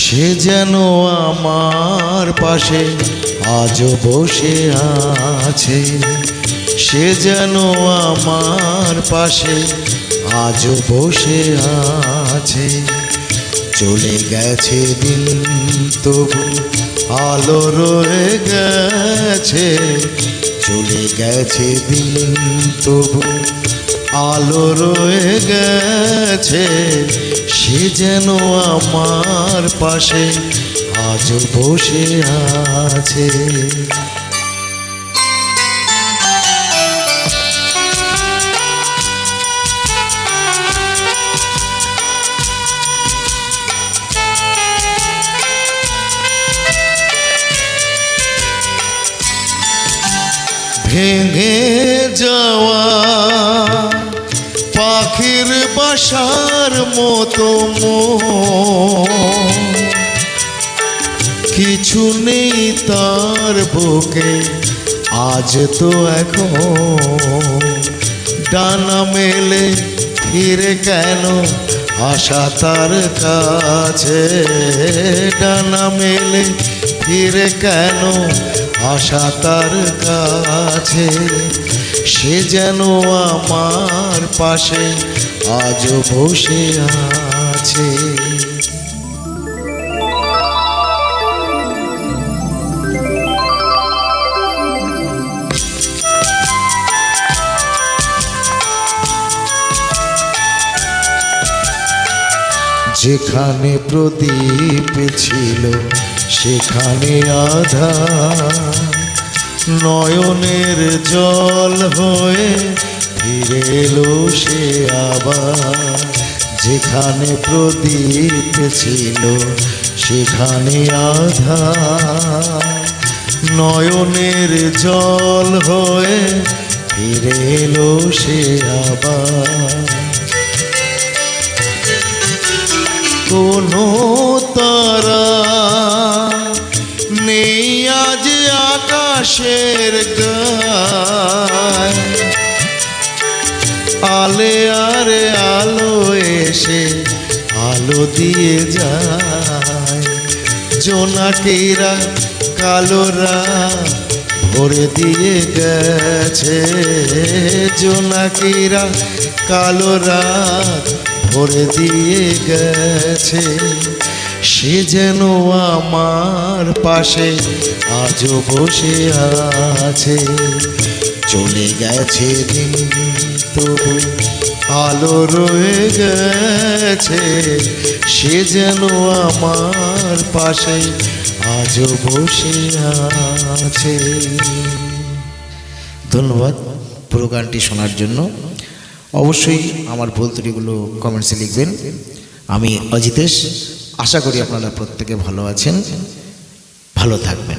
সে যেন আমার পাশে আজও বসে আছে, সে যেন আমার পাশে আজও বসে আছে। চলে গেছে দিন তবু আলো রয়ে গেছে, চলে গেছে দিন তবু আলো রয়ে গেছে। সে যেন আমার পাশে আজও বসে আছে। ভেঙে যাওয়া পাখির বাসার মতো কিছু নেই তার বুকে আজ তো এখন। ডানা মেলে ফিরে কেন আশা তার কাছে, ডানা মেলে ফিরে কেন আশা তার কাছে। সে যেন আমার পাশে আজও বসে আছে। যেখানে প্রদীপ ছিল সেখানে আধার, নয়নের জল হয়ে ফিরে এলো সে আবার। যেখানে প্রদীপ ছিল সেখানে আধার, নয়নের জল হয়ে ফিরে এলো সে আবার। কোনো তারা নেই আজ আকাশের গায়, আলে আরে আলো এসে আলো দিয়ে যায়। জোনাকিরা কালোরা ভরে দিয়ে গেছে, জোনাকিরা কালোরা ভরে দিয়ে গেছে। সে যেন আমার পাশে আজও বসে আছে। চলে গেছে দিন তবু আলো রয়ে গেছে, সে যেন আমার পাশে আজও বসে আছে। ধন্যবাদ পুরো গানটি শোনার জন্য। অবশ্যই আমার ভুল ত্রুটিগুলো কমেন্টসে লিখবেন। আমি অজিতেশ, আশা করি আপনারা প্রত্যেকে ভালো আছেন, ভালো থাকবেন।